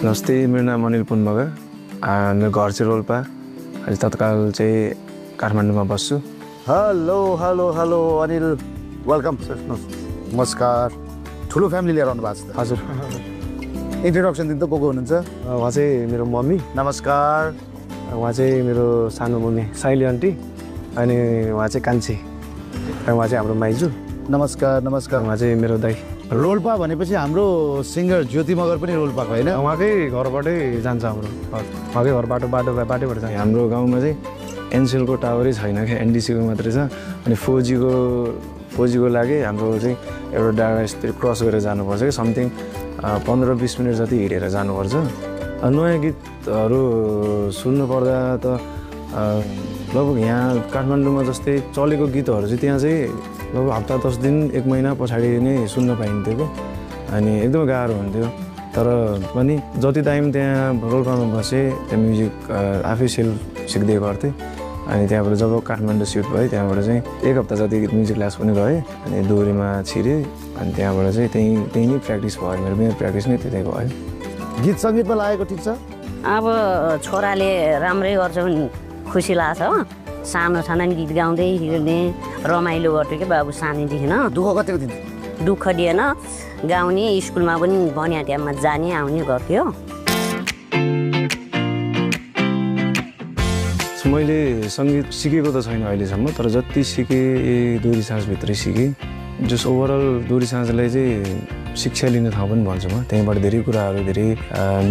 नमस्ते, मेरो नाम अनिल पुन मगर। मेरो घर चाहिँ रोल्पा, अहिले तत्काल चाहिँ काठमाडौँमा बस्छु। Hello hello hello Anil, welcome sir. नमस्कार। ठुलो फ्यामिली लिएर आउनु भएको छ। हजुर। इन्ट्रोडक्सन दिन त को हुनुहुन्छ? उहाँ चाहिँ मेरो मम्मी। नमस्कार। उहाँ चाहिँ मेरो सानो मम्मी साइली आन्टी, अनि उहाँ चाहिँ कान्छी, र उहाँ चाहिँ हाम्रो माइजू। नमस्कार नमस्कार। उहाँ चाहिँ मेरो दाइ। रोल्पा भनेपछि हाम्रो सिङ्गर ज्योति मगर पनि रोल्पाको होइन? उहाँकै घरबाटै जान्छ हाम्रो, उहाँकै घर बाटोबाट जान्छ। हाम्रो गाउँमा चाहिँ एनसेलको टावरै छैन क्या, एनडिसीको मात्रै छ। अनि 4Gको लागि हाम्रो चाहिँ एउटा डाँडा यस्तै क्रस गरेर जानुपर्छ कि समथिङ 15-20 मिनट जति हिँडेर जानुपर्छ। नयाँ गीतहरू सुन्नु पर्दा त लगभग यहाँ काठमाडौँमा जस्तै चलेको गीतहरू चाहिँ त्यहाँ चाहिँ लगभग हप्ता 10 दिन 1 महिना पछाडि नै सुन्न पाइन्थ्यो कि, अनि एकदमै गाह्रो हुन्थ्यो। तर पनि जति टाइम त्यहाँ रोल्पामा बसेँ, त्यहाँ म्युजिक आफै सिक्दै गर्थेँ। अनि त्यहाँबाट जब काठमाडौँ सिफ्ट भएँ, त्यहाँबाट चाहिँ 1 हप्ता जति म्युजिक क्लास पनि गएँ, अनि दोहोरीमा छिरेँ। अनि त्यहाँबाट चाहिँ त्यही नै प्र्याक्टिस भयो, मेरो प्र्याक्टिस नै त्यतै भयो। गीत सङ्गीतमा लागेको ठिक छ? अब छोराले राम्रै गर्छ भने खुसी लाग्छ हो। सानो गीत गाउँदै हिँड्ने रमाइलो गर्थ्यो कि बाबु सानैदेखि। दुःख कतिको दिन? दुःख दिएन, गाउने, स्कुलमा पनि भनिया टाइममा जाने आउने गर्थ्यो। मैले सङ्गीत सिकेको त छैन अहिलेसम्म, तर जति सिकेँ दोहोरी साँझभित्रै सिकेँ। जस ओभरअल दोहोरी साँझलाई चाहिँ शिक्षा लिने ठाउँ पनि भन्छु म। त्यहीँबाट धेरै कुराहरू, धेरै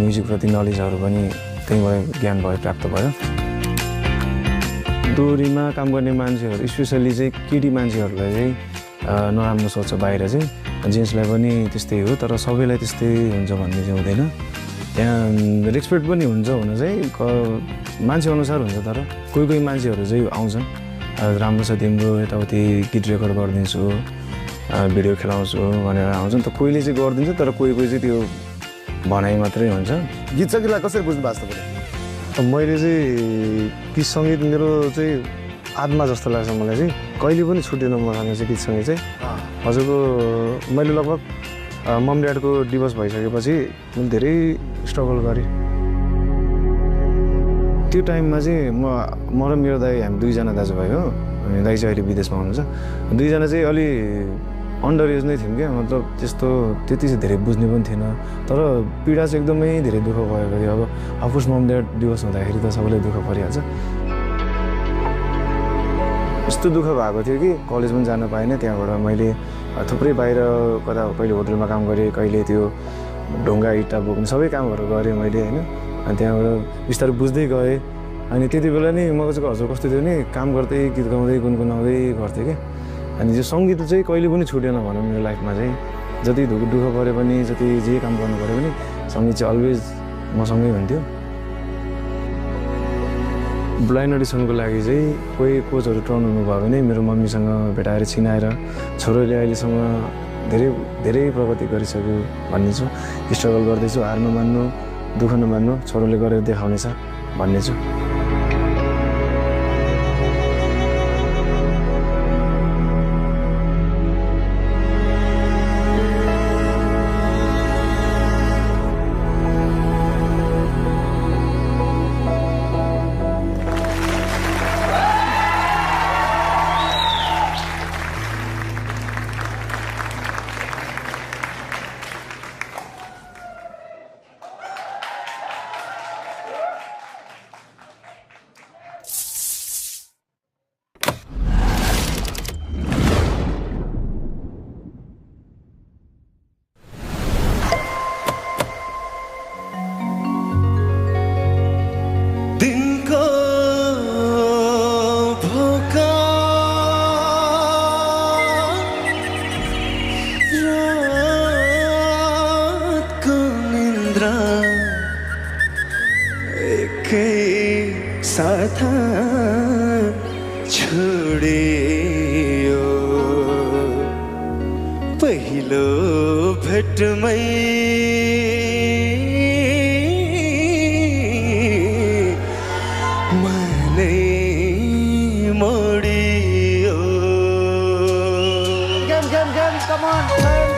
म्युजिकप्रति नलेजहरू पनि त्यहीँबाट ज्ञान भयो, प्राप्त भयो। दोहोरीमा काम गर्ने मान्छेहरू, स्पेसल्ली चाहिँ केटी मान्छेहरूलाई चाहिँ नराम्रो सोच्छ बाहिर चाहिँ, जेन्ट्सलाई पनि त्यस्तै हो, तर सबैलाई त्यस्तै हुन्छ भन्ने चाहिँ हुँदैन। त्यहाँ रेस्पेक्ट पनि हुन्छ, हुन चाहिँ मान्छे अनुसार हुन्छ। तर कोही मान्छेहरू चाहिँ आउँछन्, राम्रो छ तिम्रो, यताउति गीत रेकर्ड गरिदिन्छु, भिडियो खेलाउँछु भनेर आउँछन्। त कोहीले चाहिँ गरिदिन्छ, तर कोही चाहिँ त्यो भनाइ मात्रै हुन्छ। गीत सङ्गीतलाई कसरी बुझ्नु भएको छ तपाईँले? मैले चाहिँ गीत सङ्गीत मेरो चाहिँ आत्मा जस्तो लाग्छ मलाई चाहिँ। कहिले पनि छुटेन मसँग चाहिँ गीत सङ्गीत चाहिँ। हजुरको मैले लगभग मम ड्याडको डिभोर्स भइसकेपछि मैले धेरै स्ट्रगल गरेँ। त्यो टाइममा चाहिँ म र मेरो दाइ, हामी 2जना दाजुभाइ हो। अनि दाइ चाहिँ अहिले विदेशमा हुनुहुन्छ। 2जना चाहिँ अलि अन्डर एज नै थियौँ क्या, मतलब त्यति चाहिँ धेरै बुझ्ने पनि थिएन। तर पीडा चाहिँ एकदमै धेरै दुःख भएको थियो। अब अफकोर्स मम ड्याड डिभोर्स हुँदाखेरि त सबैलाई दुःख परिहाल्छ। यस्तो दुःख भएको थियो कि कलेज पनि जान पाएन। त्यहाँबाट मैले थुप्रै बाहिर कता कहिले होटलमा काम गरेँ, कहिले त्यो ढुङ्गा इँटा बोक्ने सबै कामहरू गरेँ मैले होइन। अनि त्यहाँबाट बिस्तारै बुझ्दै गएँ। अनि त्यति बेला नि म चाहिँ हजुर कस्तो थियो नि, काम गर्दै गीत गाउँदै गुनगुनाउँदै गर्थेँ क्या। अनि त्यो सङ्गीत चाहिँ कहिले पनि छुटेन भनौँ मेरो लाइफमा चाहिँ। जति दुःख पऱ्यो पनि, जति जे काम गर्नु पऱ्यो पनि सङ्गीत चाहिँ अलवेज मसँगै हुन्थ्यो। ब्लाइन्ड अडिसनको लागि चाहिँ कोही कोचहरू ट्राउन हुनुभयो भने मेरो मम्मीसँग भेटाएर चिनाएर छोरोले अहिलेसम्म धेरै प्रगति गरिसक्यो भन्ने छु। स्ट्रगल गर्दैछु, हार नमान्नु, दुःख नमान्नु, छोरोले गरेर देखाउनेछ भन्ने छु। साथ छोड्यो पहिलो भेटमै मनै मोडियो। Game, come on, game.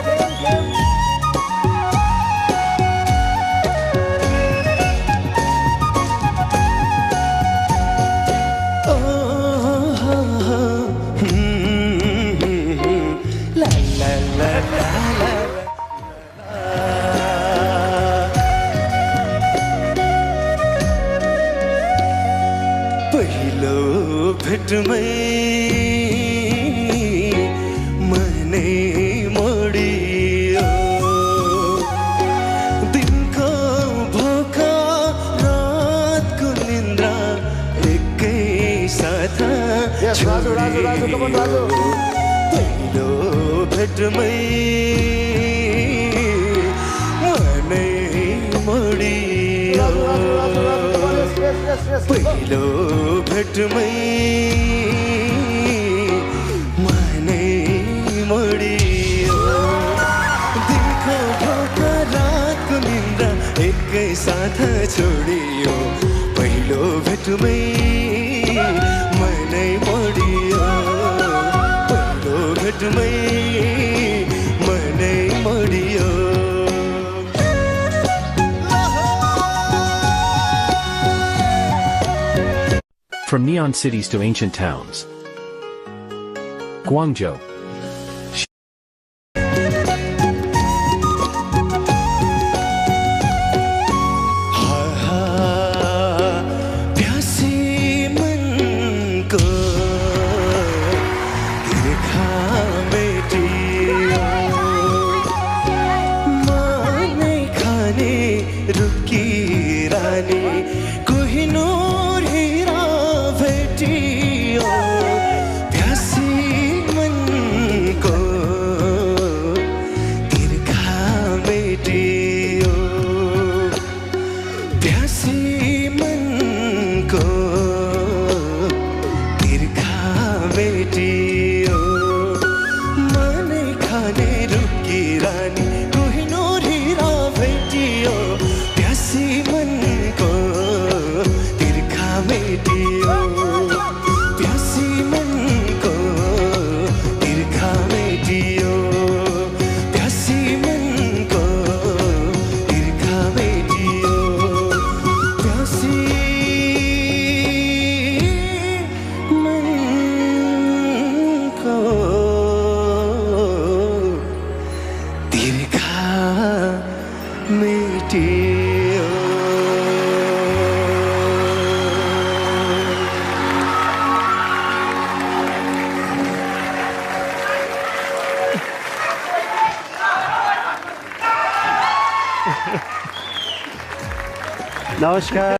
भेटमै मनै मोडियो पहिलो भेटमै मनै मोडियो दिनको भोका रातको निन्द्रा एकै साथ छोडियो पहिलो भेटमै मनै मोडियो पहिलो भेटमै मनै मोडियो From neon cities to ancient towns. Guangzhou. प्यासी मनको तिर्खा मेटियो माने खाने रुकी रानी कोहिनूर हीरा भेटियो प्यासी मनको तिर्खा मेटियो प्यासी मनको तिर्खा मेटियो मनै खाने रुकी रानी कोहिनूर हीरा भेटियो प्यासी मनको तिर्खा मेटियो प्यासी मनको तिर्खा मेटियो प्यासी मनको तिर्खा मेटियो प्यासी मनको तिर्खा मेटियो नमस्कार